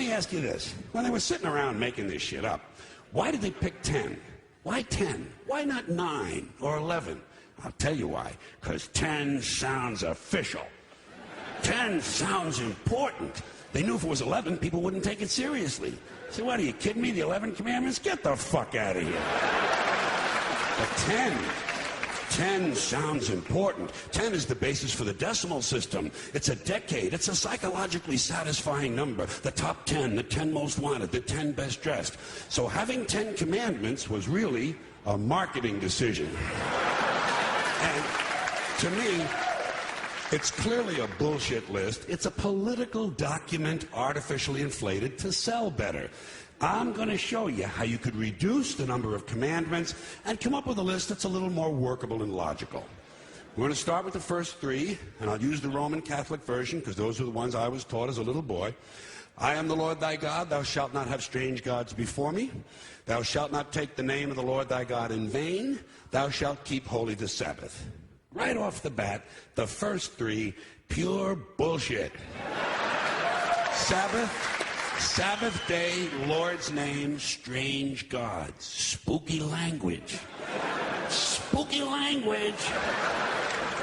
me ask you this. When they were sitting around making this shit up, why did they pick 10? Why 10? Why not 9 or 11? I'll tell you why. Because 10 sounds official. 10 sounds important. They knew if it was 11, people wouldn't take it seriously. So what, are you kidding me? The 11 commandments? Get the fuck out of here. But 10 sounds important. 10 is the basis for the decimal system. It's a decade. It's a psychologically satisfying number. The top 10, the 10 most wanted, the 10 best dressed. So having 10 commandments was really a marketing decision. And to me, it's clearly a bullshit list. It's a political document artificially inflated to sell better. I'm going to show you how you could reduce the number of commandments and come up with a list that's a little more workable and logical. We're going to start with the first 3, and I'll use the Roman Catholic version because those are the ones I was taught as a little boy. I am the Lord thy God. Thou shalt not have strange gods before me. Thou shalt not take the name of the Lord thy God in vain. Thou shalt keep holy the Sabbath. Right off the bat, the first 3, pure bullshit. Sabbath day, Lord's name, strange gods. Spooky language. Spooky language.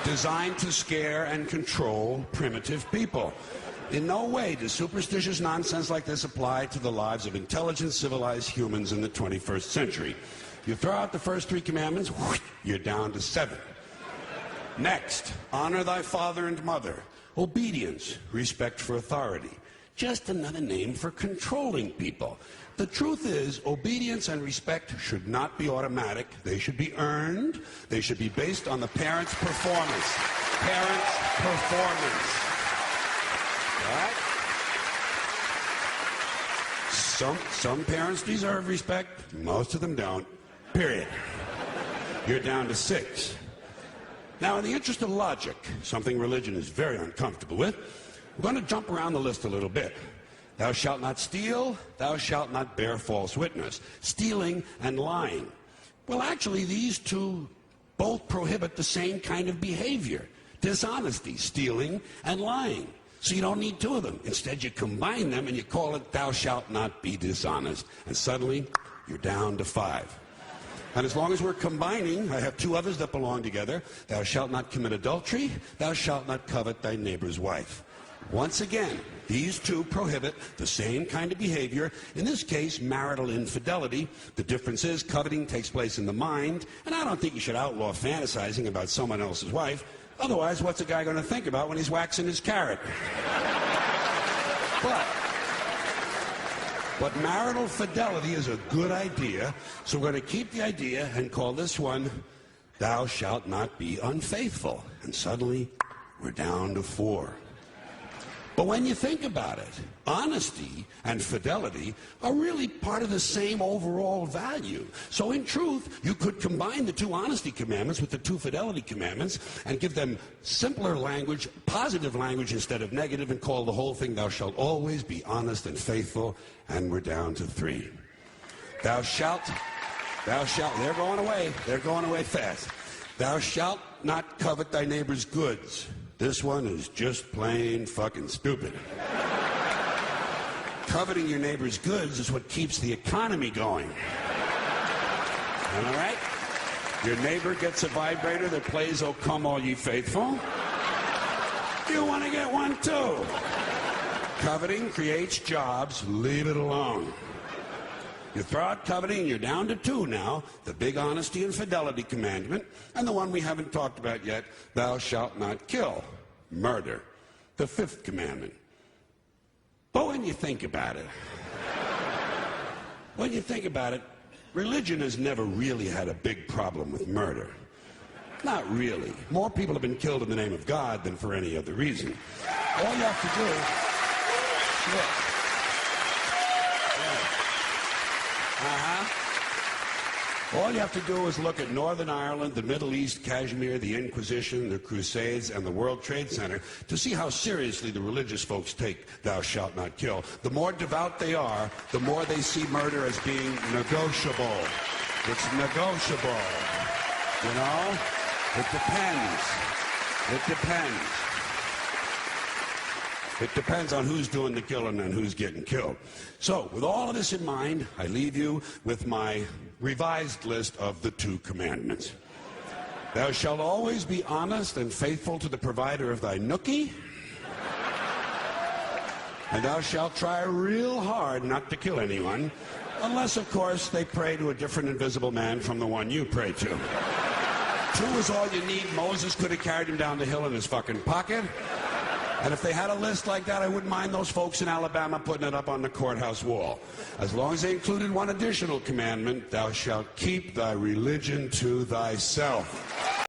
Designed to scare and control primitive people. In no way does superstitious nonsense like this apply to the lives of intelligent, civilized humans in the 21st century. You throw out the first 3 commandments, you're down to 7. Next, honor thy father and mother. Obedience, respect for authority. Just another name for controlling people. The truth is, obedience and respect should not be automatic. They should be earned. They should be based on the parent's performance. Parent's performance. All right? Some parents deserve respect. Most of them don't. Period. You're down to 6. Now, in the interest of logic, something religion is very uncomfortable with, we're going to jump around the list a little bit. Thou shalt not steal. Thou shalt not bear false witness. Stealing and lying. Well, actually, these 2 both prohibit the same kind of behavior. Dishonesty, stealing, and lying. So you don't need 2 of them. Instead, you combine them and you call it thou shalt not be dishonest. And suddenly, you're down to 5. And as long as we're combining, I have 2 others that belong together. Thou shalt not commit adultery. Thou shalt not covet thy neighbor's wife. Once again, these 2 prohibit the same kind of behavior. In this case, marital infidelity. The difference is coveting takes place in the mind, and I don't think you should outlaw fantasizing about someone else's wife. Otherwise, what's a guy going to think about when he's waxing his carrot? But marital fidelity is a good idea, so we're going to keep the idea and call this one, thou shalt not be unfaithful. And suddenly, we're down to 4. But when you think about it, honesty and fidelity are really part of the same overall value. So in truth, you could combine the 2 honesty commandments with the 2 fidelity commandments and give them simpler language, positive language instead of negative, and call the whole thing, thou shalt always be honest and faithful, and we're down to 3. Thou shalt, they're going away fast. Thou shalt not covet thy neighbor's goods. This one is just plain fucking stupid. Coveting your neighbor's goods is what keeps the economy going. All right? Your neighbor gets a vibrator that plays "O Come All Ye Faithful." You want to get one too. Coveting creates jobs. Leave it alone. You throw out coveting, you're down to 2 now, the big honesty and fidelity commandment, and the one we haven't talked about yet, thou shalt not kill, murder, the 5th commandment. But when you think about it, religion has never really had a big problem with murder. Not really. More people have been killed in the name of God than for any other reason. All you have to do... Look. All you have to do is look at Northern Ireland, the Middle East, Kashmir, the Inquisition, the Crusades, and the World Trade Center to see how seriously the religious folks take thou shalt not kill. The more devout they are, the more they see murder as being negotiable. It's negotiable. You know? It depends. It depends. It depends on who's doing the killing and who's getting killed. So, with all of this in mind, I leave you with my revised list of the 2 commandments. Thou shalt always be honest and faithful to the provider of thy nookie. And thou shalt try real hard not to kill anyone, unless, of course, they pray to a different invisible man from the one you pray to. 2 is all you need. Moses could have carried him down the hill in his fucking pocket. And if they had a list like that, I wouldn't mind those folks in Alabama putting it up on the courthouse wall. As long as they included one additional commandment, thou shalt keep thy religion to thyself.